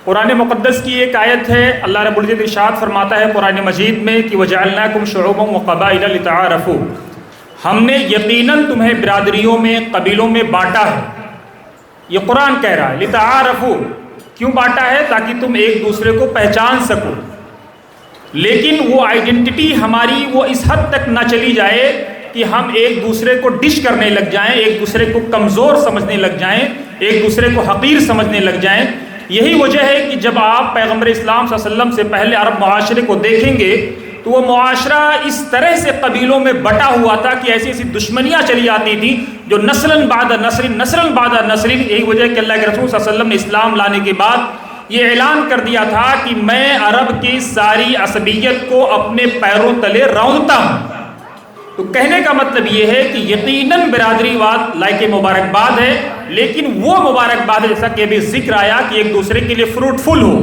قرآن مقدس کی ایک آیت ہے، اللہ رب العزت ارشاد فرماتا ہے قرآن مجید میں کہ وَجَعَلْنَاكُمْ شُعُوبًا وَقَبَائِلَ لِتَعَارَفُوا، ہم نے یقیناً تمہیں برادریوں میں، قبیلوں میں بانٹا ہے۔ یہ قرآن کہہ رہا ہے لِتَعَارَفُوا، کیوں بانٹا ہے؟ تاکہ تم ایک دوسرے کو پہچان سکو۔ لیکن وہ آئیڈینٹی ہماری وہ اس حد تک نہ چلی جائے کہ ہم ایک دوسرے کو ڈش کرنے لگ جائیں، ایک دوسرے کو کمزور سمجھنے لگ جائیں، ایک دوسرے کو حقیر سمجھنے لگ جائیں۔ یہی وجہ ہے کہ جب آپ پیغمبر اسلام صلی اللہ علیہ وسلم سے پہلے عرب معاشرے کو دیکھیں گے تو وہ معاشرہ اس طرح سے قبیلوں میں بٹا ہوا تھا کہ ایسی ایسی دشمنیاں چلی آتی تھیں جو نسلاً بعد نسلاً بعد نسل۔ یہی وجہ ہے کہ اللہ کے رسول صلی اللہ علیہ وسلم نے اسلام لانے کے بعد یہ اعلان کر دیا تھا کہ میں عرب کی ساری عصبیت کو اپنے پیروں تلے رونتا ہوں۔ تو کہنے کا مطلب یہ ہے کہ یقیناً برادری واد لائق مبارکباد ہے، لیکن وہ مبارکباد ہے جیسا کہ ابھی ذکر آیا کہ ایک دوسرے کے لیے فروٹفل ہو،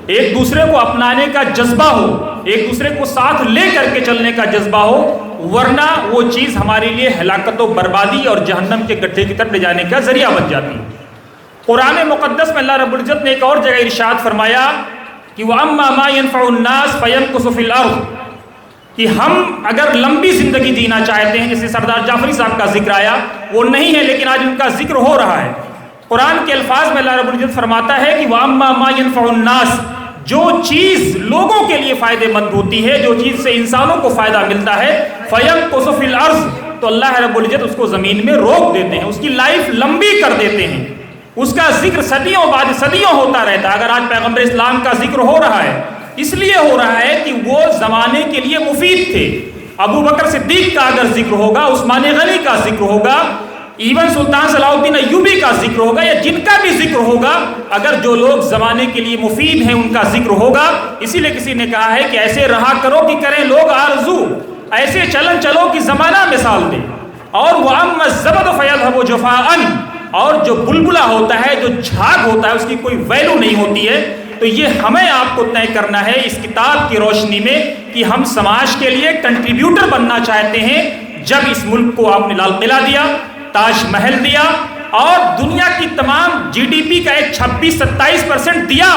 ایک دوسرے کو اپنانے کا جذبہ ہو، ایک دوسرے کو ساتھ لے کر کے چلنے کا جذبہ ہو، ورنہ وہ چیز ہمارے لیے ہلاکت و بربادی اور جہنم کے گڈھے کی طرف لے جانے کا ذریعہ بن جاتی ہے۔ قرآن مقدس میں اللہ رب العزت نے ایک اور جگہ ارشاد فرمایا کہ وَأَمَّا مَا يَنْفَعُ النَّاسِ فَيَمْكُثُ فِي الْأَرْضِ، کہ ہم اگر لمبی زندگی جینا چاہتے ہیں، جیسے سردار جعفری صاحب کا ذکر آیا، وہ نہیں ہے لیکن آج ان کا ذکر ہو رہا ہے۔ قرآن کے الفاظ میں اللہ رب العزت فرماتا ہے کہ وَأَمَّا مَا يَنْفَعُ النَّاسِ، جو چیز لوگوں کے لیے فائدے مند ہوتی ہے، جو چیز سے انسانوں کو فائدہ ملتا ہے، فَيَمْكُثُ فِي الْأَرْضِ، تو اللہ رب العزت اس کو زمین میں روک دیتے ہیں، اس کی لائف لمبی کر دیتے ہیں، اس کا ذکر صدیوں بعد صدیوں ہوتا رہتا ہے۔ اگر آج پیغمبر اسلام کا ذکر ہو رہا ہے، اس لیے ہو رہا ہے کہ وہ زمانے کے لیے مفید تھے۔ ابو بکر صدیق کا اگر ذکر ہوگا، عثمان غنی کا ذکر ہوگا، ایون سلطان صلاح الدین ایوبی کا ذکر ہوگا، یا جن کا بھی ذکر ہوگا، اگر جو لوگ زمانے کے لیے مفید ہیں ان کا ذکر ہوگا، اسی لیے کسی نے کہا ہے کہ ایسے رہا کرو کہ کریں لوگ آرزو، ایسے چلن چلو کہ زمانہ مثال دے۔ اور وَأَمَّا الزَّبَدُ فَيَذْهَبُ جُفَاءً، اور جو بلبلا ہوتا ہے، جو جھاگ ہوتا ہے، اس کی کوئی ویلو نہیں ہوتی ہے۔ تو یہ ہمیں آپ کو طے کرنا ہے اس کتاب کی روشنی میں کہ ہم سماج کے لیے کنٹریبیوٹر بننا چاہتے ہیں۔ جب اس ملک کو آپ نے لال قلعہ دیا، تاج محل دیا، اور دنیا کی تمام جی ڈی پی کا ایک 26-27% دیا،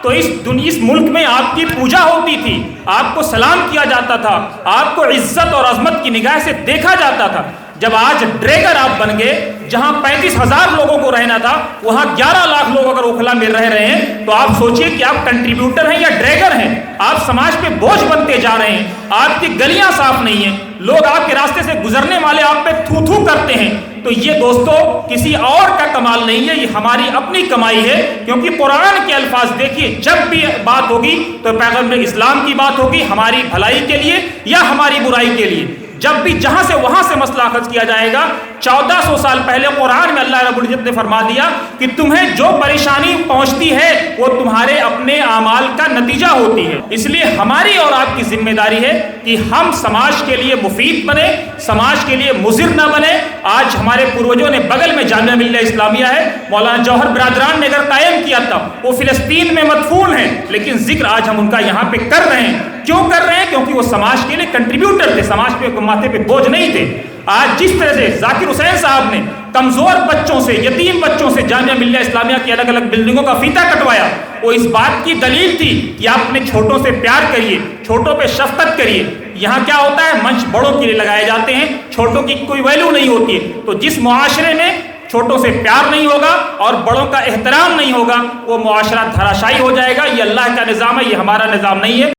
تو اس ملک میں آپ کی پوجا ہوتی تھی، آپ کو سلام کیا جاتا تھا، آپ کو عزت اور عظمت کی نگاہ سے دیکھا جاتا تھا۔ جب آج ڈریگر آپ بن گئے، جہاں 35,000 لوگوں کو رہنا تھا وہاں 11 لاکھ لوگ اگر اوکھلا میں رہ رہے ہیں، تو آپ سوچئے کہ آپ کنٹریبیوٹر ہیں یا ڈریگر ہیں؟ آپ سماج پہ بوجھ بنتے جا رہے ہیں، آپ کی گلیاں صاف نہیں ہیں، لوگ آپ کے راستے سے گزرنے والے آپ پہ تھو تھو کرتے ہیں۔ تو یہ دوستو کسی اور کا کمال نہیں ہے، یہ ہماری اپنی کمائی ہے، کیونکہ قرآن کے الفاظ دیکھیے، جب بھی بات ہوگی تو پیغمبر اسلام کی بات ہوگی، ہماری بھلائی کے لیے یا ہماری برائی کے لیے۔ جب بھی جہاں سے وہاں سے مسئلہ اخذ کیا جائے گا، 1400 سال پہلے قرآن میں اللہ رب العزت نے فرما دیا کہ تمہیں جو پریشانی پہنچتی ہے وہ تمہارے اپنے اعمال کا نتیجہ ہوتی ہے۔ اس لیے ہماری اور آپ کی ذمہ داری ہے کہ ہم سماج کے لیے مفید بنے، سماج کے لیے مضر نہ بنے۔ آج ہمارے پروجوں نے بغل میں جامعہ ملیہ اسلامیہ ہے، مولانا جوہر برادران نے اگر قائم کیا تھا، وہ فلسطین میں مدفون ہیں، لیکن ذکر آج ہم ان کا یہاں پہ کر رہے ہیں۔ کیوں کر رہے ہیں؟ کیونکہ وہ سماج کے لیے کنٹریبیوٹر تھے، سماج پہ ماتھے پہ بوجھ نہیں تھے۔ آج جس طرح سے ذاکر حسین صاحب نے کمزور بچوں سے، یتیم بچوں سے جامعہ ملیہ اسلامیہ کی الگ الگ بلڈنگوں کا فیتہ کٹوایا، وہ اس بات کی دلیل تھی کہ آپ اپنے چھوٹوں سے پیار کریے، چھوٹوں پہ شفقت کریے۔ یہاں کیا ہوتا ہے؟ منچ بڑوں کے لیے لگائے جاتے ہیں، چھوٹوں کی کوئی ویلیو نہیں ہوتی ہے۔ تو جس معاشرے میں چھوٹوں سے پیار نہیں ہوگا اور بڑوں کا احترام نہیں ہوگا، وہ معاشرہ دھراشائی ہو جائے گا۔ یہ اللہ کا نظام ہے، یہ ہمارا نظام نہیں ہے۔